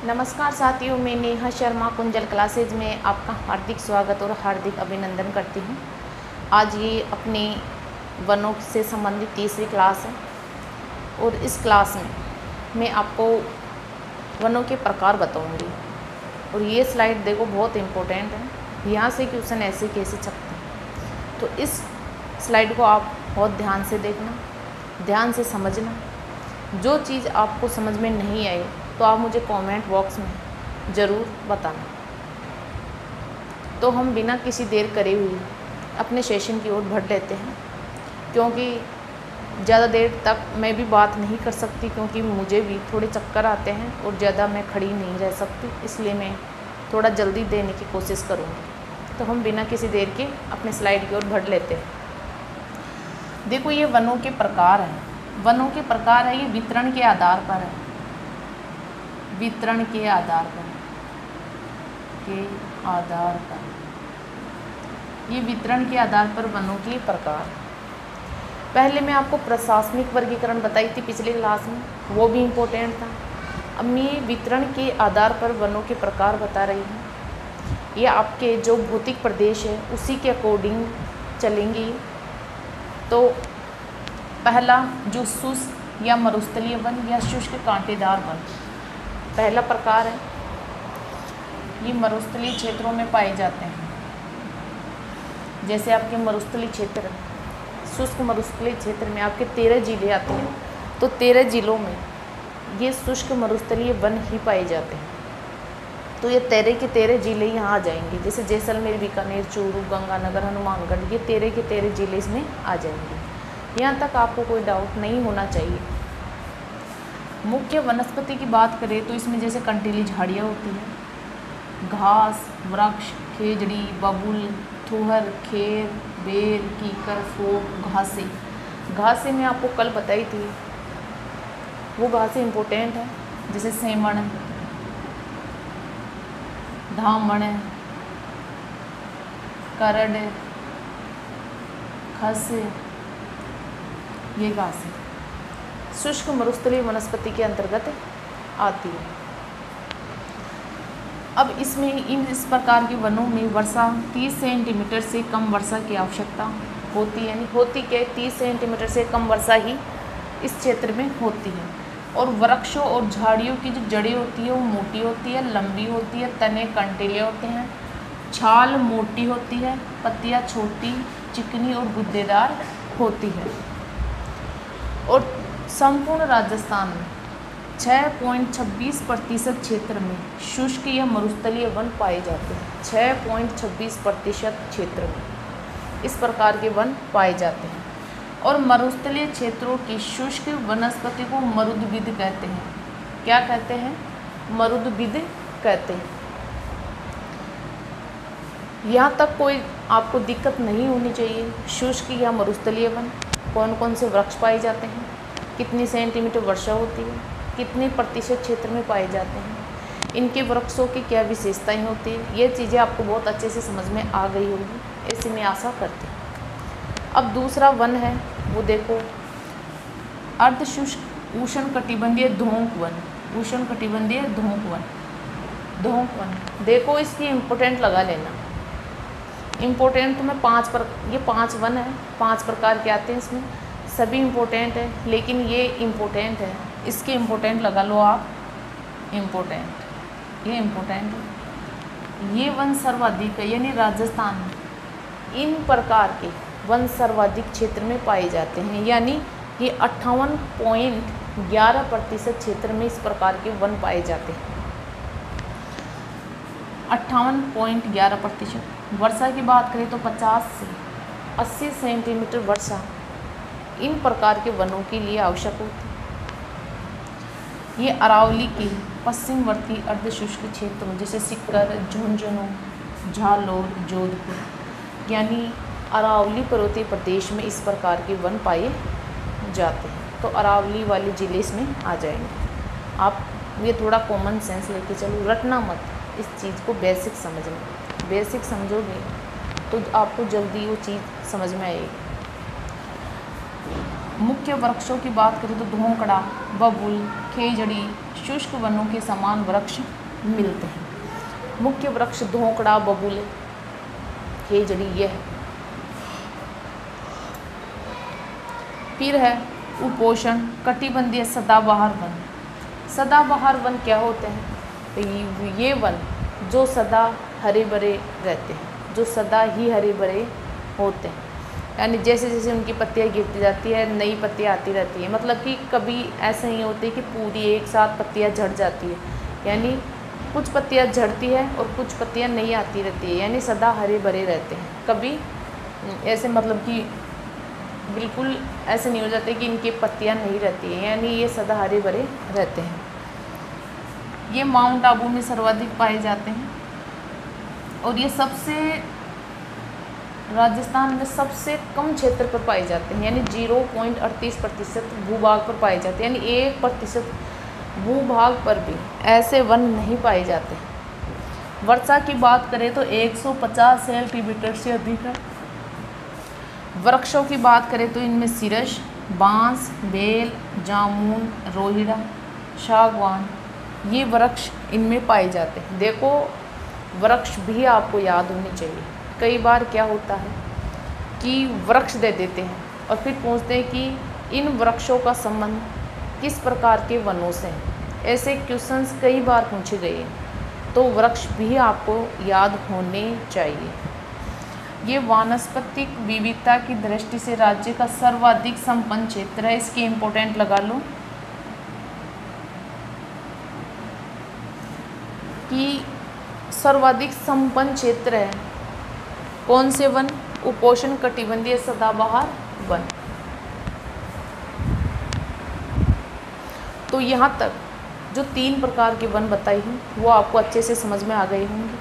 नमस्कार साथियों, मैं नेहा शर्मा कुंजल क्लासेज में आपका हार्दिक स्वागत और हार्दिक अभिनंदन करती हूँ। आज ये अपनी वनों से संबंधित तीसरी क्लास है और इस क्लास में मैं आपको वनों के प्रकार बताऊँगी। और ये स्लाइड देखो, बहुत इम्पोर्टेंट है। यहाँ से क्वेश्चन ऐसे कैसे छपते हैं, तो इस स्लाइड को आप बहुत ध्यान से देखना, ध्यान से समझना। जो चीज़ आपको समझ में नहीं आई तो आप मुझे कमेंट बॉक्स में ज़रूर बताना। तो हम बिना किसी देर करे हुए अपने सेशन की ओर बढ़ लेते हैं, क्योंकि ज़्यादा देर तक मैं भी बात नहीं कर सकती, क्योंकि मुझे भी थोड़े चक्कर आते हैं और ज़्यादा मैं खड़ी नहीं रह सकती। इसलिए मैं थोड़ा जल्दी देने की कोशिश करूँगी। तो हम बिना किसी देर के अपने स्लाइड की ओर बढ़ लेते हैं। देखो, ये वनों के प्रकार हैं। वनों के प्रकार है, ये वितरण के आधार पर है। वितरण के आधार पर, ये वितरण के आधार पर वनों के प्रकार। पहले मैं आपको प्रशासनिक वर्गीकरण बताई थी पिछले क्लास में, वो भी इम्पोर्टेंट था। अब मैं वितरण के आधार पर वनों के प्रकार बता रही हूँ। ये आपके जो भौतिक प्रदेश है उसी के अकॉर्डिंग चलेंगी। तो पहला जो शुष्क या मरुस्थलीय वन या शुष्क कांटेदार वन, पहला प्रकार है। ये मरुस्थलीय क्षेत्रों में पाए जाते हैं। जैसे आपके मरुस्थलीय क्षेत्र, शुष्क मरुस्थलीय क्षेत्र में आपके 13 जिले आते हैं, तो 13 जिलों में ये शुष्क मरुस्थलीय वन ही पाए जाते हैं। तो ये 13 के 13 जिले यहाँ आ जाएंगे। जैसे जैसलमेर, बीकानेर, चूरू, गंगानगर, हनुमानगढ़, ये 13 के 13 जिले इसमें आ जाएंगे। यहाँ तक आपको कोई डाउट नहीं होना चाहिए। मुख्य वनस्पति की बात करें तो इसमें जैसे कंटीली झाड़ियाँ होती हैं, घास, वृक्ष, खेजड़ी, बबूल, थुहर, खेर, बेर, कीकर, फोक, घासें। घासें मैं आपको कल बताई थी, वो घासें इम्पोर्टेंट है। जैसे सेमण, धामण, करड, खस, ये घासें शुष्क मरुस्थलीय वनस्पति के अंतर्गत आती है। अब इसमें इस प्रकार के वनों में वर्षा 30 सेंटीमीटर से कम वर्षा की आवश्यकता होती है। यानी होती क्या, 30 सेंटीमीटर से कम वर्षा ही इस क्षेत्र में होती है। और वृक्षों और झाड़ियों की जो जड़ें होती है वो मोटी होती है, लंबी होती है, तने कंटीले होते हैं, छाल मोटी होती है, पत्तियाँ छोटी, चिकनी और गुद्देदार होती है। और संपूर्ण राजस्थान में 6.26% क्षेत्र में शुष्क या मरुस्थलीय वन पाए जाते हैं। 6.26% क्षेत्र में इस प्रकार के वन पाए जाते हैं। और मरुस्थलीय क्षेत्रों की शुष्क वनस्पति को मरुद्भिद कहते हैं। क्या कहते हैं? मरुद्भिद कहते हैं। यहाँ तक कोई आपको दिक्कत नहीं होनी चाहिए। शुष्क या मरुस्थलीय वन, कौन कौन से वृक्ष पाए जाते हैं, कितनी सेंटीमीटर वर्षा होती है, कितने प्रतिशत क्षेत्र में पाए जाते हैं, इनके वृक्षों की क्या विशेषताएं होती है, ये चीज़ें आपको बहुत अच्छे से समझ में आ गई होगी, ऐसी मैं आशा करती हूँ। अब दूसरा वन है, वो देखो, अर्धशुष्क उष्णकटिबंधीय धोंक वन। उष्णकटिबंधीय धोंक वन, धोंक वन देखो, इसकी इम्पोर्टेंट लगा लेना। इम्पोर्टेंट तो मैं ये 5 वन है, 5 प्रकार के आते हैं इसमें, सभी इम्पोर्टेंट है, लेकिन ये इम्पोर्टेंट है, इसके इम्पोर्टेंट लगा लो आप। इम्पोर्टेंट, ये इम्पोर्टेंट है। ये वन सर्वाधिक है, यानी राजस्थान में इन प्रकार के वन सर्वाधिक क्षेत्र में पाए जाते हैं। यानी ये 58.11% क्षेत्र में इस प्रकार के वन पाए जाते हैं। 58.11%। वर्षा की बात करें तो 50 से 80 सेंटीमीटर वर्षा इन प्रकार के वनों के लिए आवश्यक होती है। ये अरावली के पश्चिमवर्ती अर्धशुष्क क्षेत्रों जैसे सीकर, झुंझुनू, जालौर, जोधपुर, यानी अरावली पर्वतीय प्रदेश में इस प्रकार के वन पाए जाते हैं। तो अरावली वाले जिले इसमें आ जाएंगे। आप ये थोड़ा कॉमन सेंस लेके चलो, रटना मत, इस चीज़ को बेसिक समझना। बेसिक समझोगे तो आपको जल्दी वो चीज़ समझ में आएगी। मुख्य वृक्षों की बात करें तो धोंकड़ा, बबूल, खेजड़ी, शुष्क वनों के समान वृक्ष मिलते हैं। मुख्य वृक्ष धोंकड़ा, बबूल, खेजड़ी ये है। फिर है उपोष्ण कटिबंधीय सदाबहार वन। सदाबहार वन क्या होते हैं? तो ये वन जो सदा हरे भरे रहते हैं, जो सदा ही हरे भरे होते हैं, यानी जैसे जैसे उनकी पत्तियाँ गिरती जाती है नई पत्तियाँ आती रहती है। मतलब कि कभी ऐसा नहीं होती कि पूरी एक साथ पत्तियाँ झड़ जाती है, यानी कुछ पत्तियाँ झड़ती है और कुछ पत्तियाँ नहीं आती रहती है, यानी सदा हरे भरे रहते हैं। कभी ऐसे मतलब कि बिल्कुल ऐसे नहीं हो जाते कि इनकी पत्तियाँ नहीं रहती हैं, यानी ये सदा हरे भरे रहते हैं। ये माउंट आबू में सर्वाधिक पाए जाते हैं और ये राजस्थान में सबसे कम क्षेत्र पर पाए जाते हैं, यानी 0.38% भूभाग पर पाए जाते हैं, यानी 1% भूभाग पर भी ऐसे वन नहीं पाए जाते। वर्षा की बात करें तो 150 सेंटीमीटर से अधिक है। वृक्षों की बात करें तो इनमें सिरस, बांस, बेल, जामुन, रोहिड़ा, सागवान ये वृक्ष इनमें पाए जाते हैं। देखो वृक्ष भी आपको याद होने चाहिए। कई बार क्या होता है कि वृक्ष दे देते हैं और फिर पूछते हैं कि इन वृक्षों का संबंध किस प्रकार के वनों से है। ऐसे क्वेश्चंस कई बार पूछे गए हैं, तो वृक्ष भी आपको याद होने चाहिए। ये वानस्पतिक विविधता की दृष्टि से राज्य का सर्वाधिक संपन्न क्षेत्र है। इसके इम्पोर्टेंट लगा लो कि सर्वाधिक संपन्न क्षेत्र है कौन से वन? उपोष्ण कटिबंधीय सदाबहार वन। तो यहाँ तक जो 3 प्रकार के वन बताई हूँ वो आपको अच्छे से समझ में आ गए होंगे,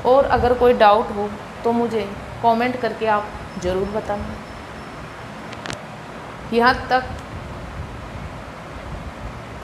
और अगर कोई डाउट हो तो मुझे कमेंट करके आप ज़रूर बताना। यहाँ तक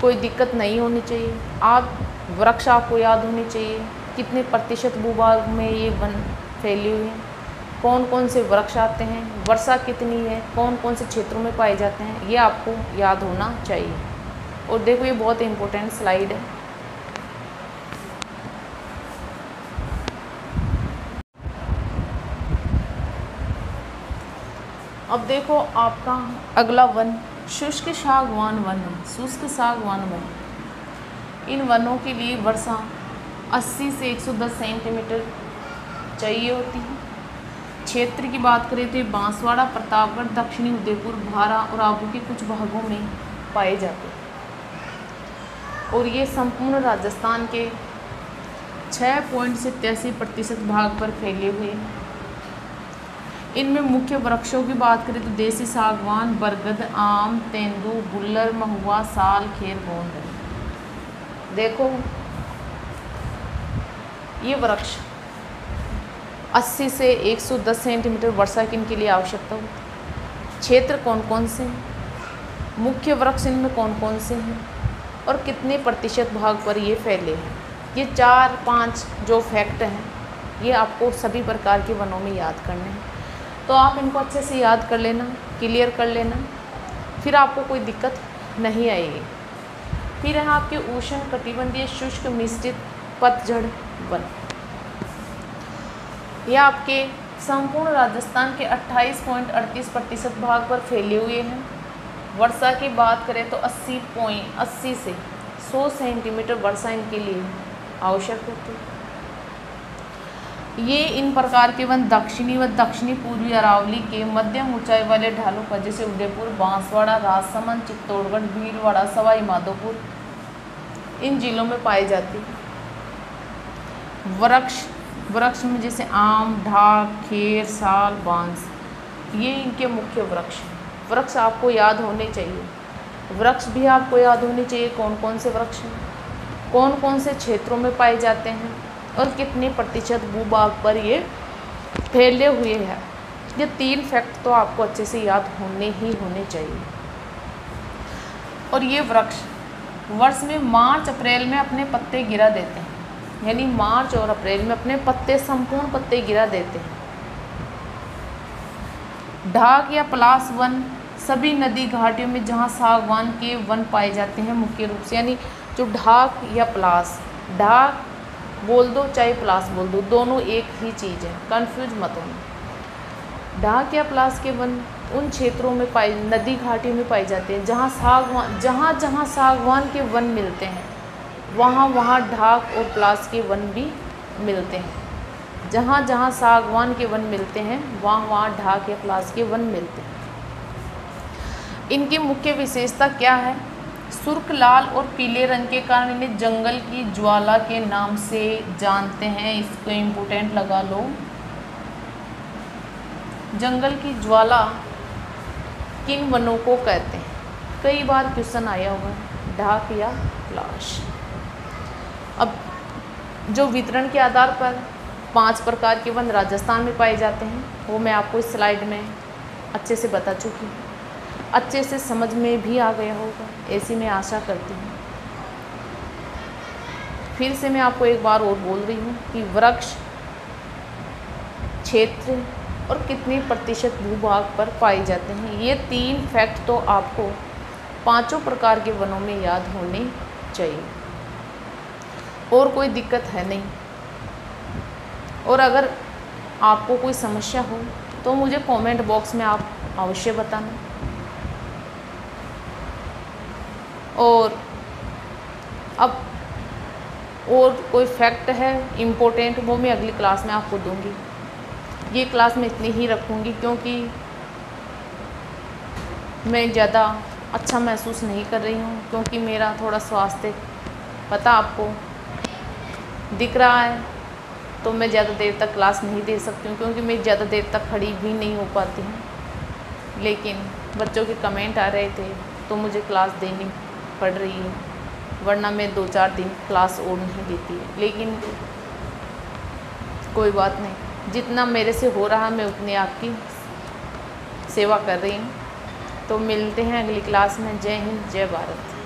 कोई दिक्कत नहीं होनी चाहिए। आप वृक्ष आपको याद होने चाहिए, कितने प्रतिशत भूभाग में ये वन फैले हुए हैं, कौन कौन से वृक्ष आते हैं, वर्षा कितनी है, कौन कौन से क्षेत्रों में पाए जाते हैं, ये आपको याद होना चाहिए। और देखो ये बहुत इम्पोर्टेंट स्लाइड है। अब देखो आपका अगला वन शुष्क सागवान वन है। शुष्क सागवान वन, इन वनों के लिए वर्षा 80 से 110 सेंटीमीटर चाहिए होती है। क्षेत्र की बात करें तो ये बांसवाड़ा, प्रतापगढ़, दक्षिणी उदयपुर, भारा और आबू के कुछ भागों में पाए जाते हैं और ये संपूर्ण राजस्थान के 6.87% भाग पर फैले हुए हैं। इनमें मुख्य वृक्षों की बात करें तो देसी सागवान, बरगद, आम, तेंदू, गुल्लर, महुआ, साल, खेर, गोंद है। देखो ये वृक्ष 80 से 110 सेंटीमीटर वर्षा की इनके लिए आवश्यकता होती है। क्षेत्र कौन कौन से हैं, मुख्य वृक्ष इनमें कौन कौन से हैं और कितने प्रतिशत भाग पर ये फैले हैं, ये 4-5 जो फैक्ट हैं ये आपको सभी प्रकार के वनों में याद करने हैं। तो आप इनको अच्छे से याद कर लेना, क्लियर कर लेना, फिर आपको कोई दिक्कत नहीं आएगी। फिर है आपके उष्ण कटिबंधीय शुष्क मिश्रित पतझड़ वन। यह आपके संपूर्ण राजस्थान के 28.38% भाग पर फैले हुए हैं। वर्षा की बात करें तो 80 से 100 सेंटीमीटर वर्षा इनके लिए आवश्यक होती है। ये इन प्रकार के वन दक्षिणी व दक्षिणी पूर्वी अरावली के मध्यम ऊंचाई वाले ढालों पर जैसे उदयपुर, बांसवाड़ा, राजसमंद, चित्तौड़गढ़, भीलवाड़ा, सवाई माधोपुर इन जिलों में पाई जाती है। वृक्ष में जैसे आम, ढाक, खेर, साल, बांस ये इनके मुख्य वृक्ष हैं। वृक्ष आपको याद होने चाहिए। वृक्ष भी आपको याद होने चाहिए कौन कौन से वृक्ष हैं, कौन कौन से क्षेत्रों में पाए जाते हैं और कितने प्रतिशत भूभाग पर ये फैले हुए हैं। ये 3 फैक्ट तो आपको अच्छे से याद होने चाहिए। और ये वृक्ष वर्ष में मार्च अप्रैल में अपने पत्ते गिरा देते हैं, यानी मार्च और अप्रैल में अपने पत्ते संपूर्ण पत्ते गिरा देते हैं। ढाक या पलास वन सभी नदी घाटियों में जहाँ सागवान के वन पाए जाते हैं मुख्य रूप से, यानी जो ढाक या पलास, ढाक बोल दो चाहे पलास बोल दो, दोनों एक ही चीज़ है, कंफ्यूज मत होना। ढाक या पलास के वन उन क्षेत्रों में पाए, नदी घाटियों में पाए जाते हैं जहाँ सागवान के वन मिलते हैं, वहाँ ढाक और पलास के वन भी मिलते हैं। जहाँ सागवान के वन मिलते हैं वहाँ ढाक या पलास के वन मिलते हैं। इनकी मुख्य विशेषता क्या है? सुर्ख लाल और पीले रंग के कारण इन्हें जंगल की ज्वाला के नाम से जानते हैं। इसको इम्पोर्टेंट लगा लो, जंगल की ज्वाला किन वनों को कहते हैं? कई बार क्वेश्चन आया होगा, ढाक या पलाश। अब जो वितरण के आधार पर 5 प्रकार के वन राजस्थान में पाए जाते हैं वो मैं आपको इस स्लाइड में अच्छे से बता चुकी हूँ, अच्छे से समझ में भी आ गया होगा, ऐसी मैं आशा करती हूँ। फिर से मैं आपको एक बार और बोल रही हूँ कि वृक्ष, क्षेत्र और कितने प्रतिशत भूभाग पर पाए जाते हैं, ये 3 फैक्ट तो आपको 5 प्रकार के वनों में याद होने चाहिए, और कोई दिक्कत है नहीं। और अगर आपको कोई समस्या हो तो मुझे कमेंट बॉक्स में आप अवश्य बताना। और अब और कोई फैक्ट है इम्पोर्टेंट, वो मैं अगली क्लास में आपको दूंगी। ये क्लास मैं इतनी ही रखूँगी क्योंकि मैं ज़्यादा अच्छा महसूस नहीं कर रही हूँ, क्योंकि मेरा थोड़ा स्वास्थ्य पता आपको दिख रहा है, तो मैं ज़्यादा देर तक क्लास नहीं दे सकती हूँ, क्योंकि मैं ज़्यादा देर तक खड़ी भी नहीं हो पाती हूँ। लेकिन बच्चों के कमेंट आ रहे थे तो मुझे क्लास देनी पड़ रही है, वरना मैं 2-4 दिन क्लास और नहीं देती है। लेकिन कोई बात नहीं, जितना मेरे से हो रहा मैं उतनी आपकी सेवा कर रही हूँ। तो मिलते हैं अगली क्लास में। जय हिंद, जय भारत।